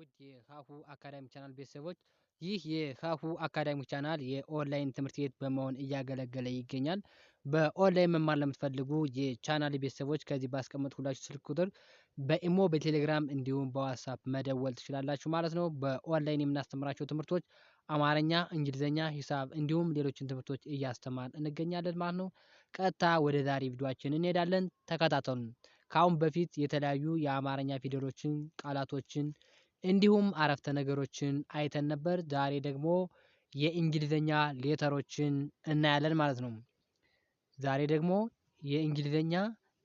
ውድ የሀሁ አካዳሚ ቻናል ቤተሰቦች ይህ የሀሁ አካዳሚ ቻናል የኦንላይን ትምህርት ቤት በመሆን እያገለገለ ይገኛል። በኦንላይን መማር ለምትፈልጉ የቻናል ቤተሰቦች ከዚህ ባስቀመጥኩላችሁ ስልክ ቁጥር በኢሞ በቴሌግራም እንዲሁም በዋትስአፕ መደወል ትችላላችሁ ማለት ነው። በኦንላይን የምናስተምራቸው ትምህርቶች አማርኛ፣ እንግሊዝኛ፣ ሂሳብ እንዲሁም ሌሎችን ትምህርቶች እያስተማርን እንገኛለን ማለት ነው። ቀጥታ ወደ ዛሬ ቪዲዮአችን እንሄዳለን። ተከታተሉን። ከአሁን በፊት የተለያዩ የአማርኛ ፊደሎችን፣ ቃላቶችን እንዲሁም አረፍተ ነገሮችን አይተን ነበር። ዛሬ ደግሞ የእንግሊዝኛ ሌተሮችን እናያለን ማለት ነው። ዛሬ ደግሞ የእንግሊዝኛ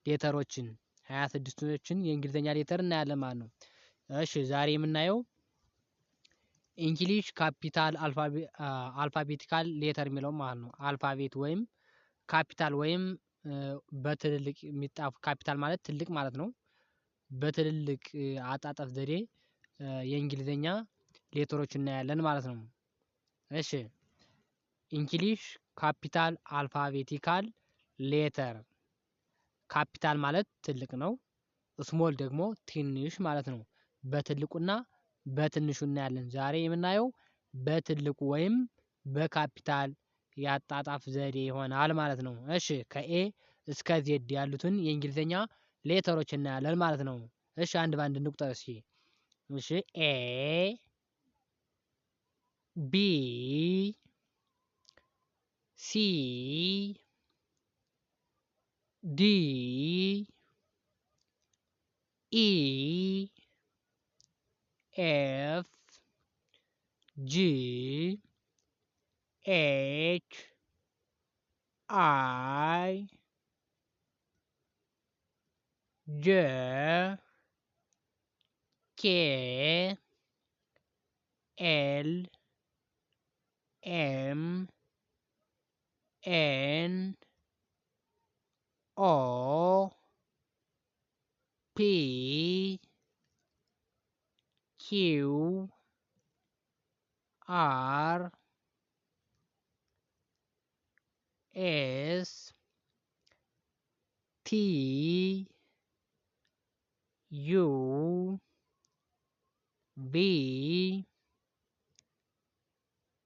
ሌተሮችን 26ቶችን የእንግሊዝኛ ሌተር እናያለን ማለት ነው። እሺ ዛሬ የምናየው እንግሊሽ ካፒታል አልፋቤቲካል ሌተር የሚለው ማለት ነው። አልፋቤት ወይም ካፒታል ወይም በትልልቅ የሚጣፉ ካፒታል ማለት ትልቅ ማለት ነው። በትልልቅ አጣጣፍ ዘዴ የእንግሊዝኛ ሌተሮች እናያለን ማለት ነው። እሺ እንግሊሽ ካፒታል አልፋቤቲካል ሌተር። ካፒታል ማለት ትልቅ ነው። ስሞል ደግሞ ትንሽ ማለት ነው። በትልቁና በትንሹ እናያለን። ዛሬ የምናየው በትልቁ ወይም በካፒታል ያጣጣፍ ዘዴ ይሆናል ማለት ነው። እሺ ከኤ እስከ ዜድ ያሉትን የእንግሊዝኛ ሌተሮች እናያለን ማለት ነው። እሺ አንድ ባንድ እንቁጠር እስኪ። እሺ ኤ ቢ ሲ ዲ ኢ ኤፍ ጂ ኤች አይ ጄ ኬ ኤል ኤም ኤን ኦ ፒ ኪው አር ኤስ ቲ ዩ ቪ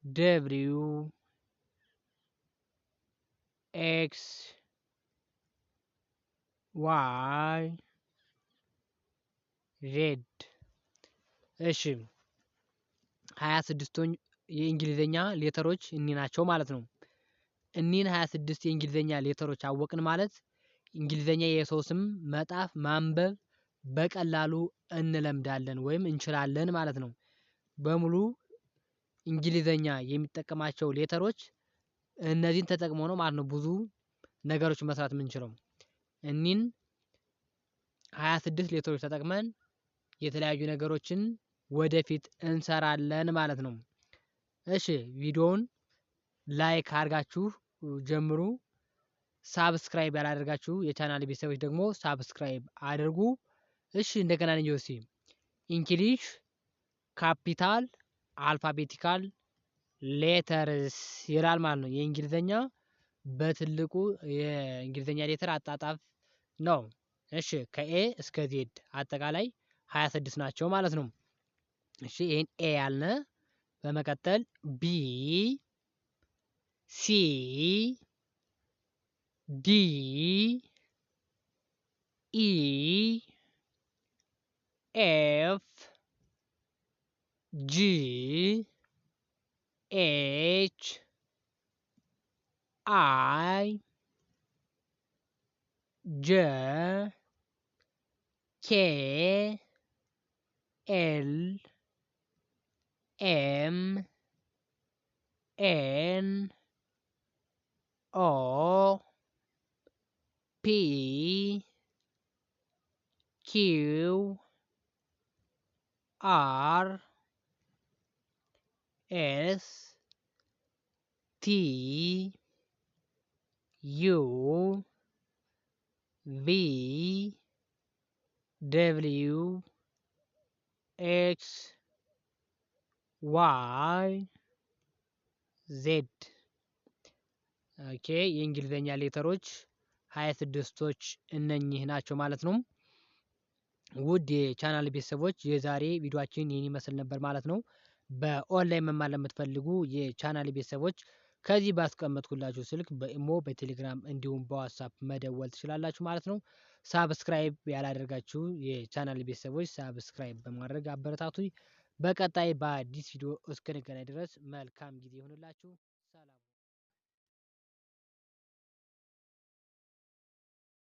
ደብሊው ኤክስ ዋይ ዜድ። እሺ 26ቶች የእንግሊዝኛ ሌተሮች እኒህ ናቸው ማለት ነው። እኒህን 26 የእንግሊዝኛ ሌተሮች አወቅን ማለት እንግሊዝኛ የሰው ስም መጻፍ ማንበብ በቀላሉ እንለምዳለን ወይም እንችላለን ማለት ነው። በሙሉ እንግሊዝኛ የሚጠቀማቸው ሌተሮች እነዚህን ተጠቅሞ ነው ማለት ነው ብዙ ነገሮች መስራት የምንችለው። እኒህን 26 ሌተሮች ተጠቅመን የተለያዩ ነገሮችን ወደፊት እንሰራለን ማለት ነው። እሺ ቪዲዮውን ላይክ አድርጋችሁ ጀምሩ። ሳብስክራይብ ያላደርጋችሁ የቻናል ቤተሰቦች ደግሞ ሳብስክራይብ አድርጉ። እሺ እንደገና ነው እስኪ እንግሊሽ ካፒታል አልፋቤቲካል ሌተርስ ይላል ማለት ነው። የእንግሊዝኛ በትልቁ የእንግሊዝኛ ሌተር አጣጣፍ ነው። እሺ ከኤ እስከ ዜድ አጠቃላይ 26 ናቸው ማለት ነው። እሺ ይሄን ኤ ያልነ በመቀጠል ቢ ሲ ዲ ኢ ኤፍ ጂ ኤች አይ ጄ ኬ ኤል ኤም ኤን ኦ ፒ ኪው አር ኤስ ቲ ዩ ቪ ደብሊው ኤክስ ዋይ ዜድ። ኦኬ የእንግሊዝኛ ሌተሮች 26ቶች እነኚህ ናቸው ማለት ነው። ውድ የቻናል ቤተሰቦች የዛሬ ቪዲዮአችን ይህን ይመስል ነበር ማለት ነው። በኦንላይን መማር ለምትፈልጉ የቻናል ቤተሰቦች ከዚህ ባስቀመጥኩላችሁ ስልክ በኢሞ፣ በቴሌግራም እንዲሁም በዋትሳፕ መደወል ትችላላችሁ ማለት ነው። ሳብስክራይብ ያላደረጋችሁ የቻናል ቤተሰቦች ሳብስክራይብ በማድረግ አበረታቱኝ። በቀጣይ በአዲስ ቪዲዮ እስክንገናኝ ድረስ መልካም ጊዜ ይሁንላችሁ።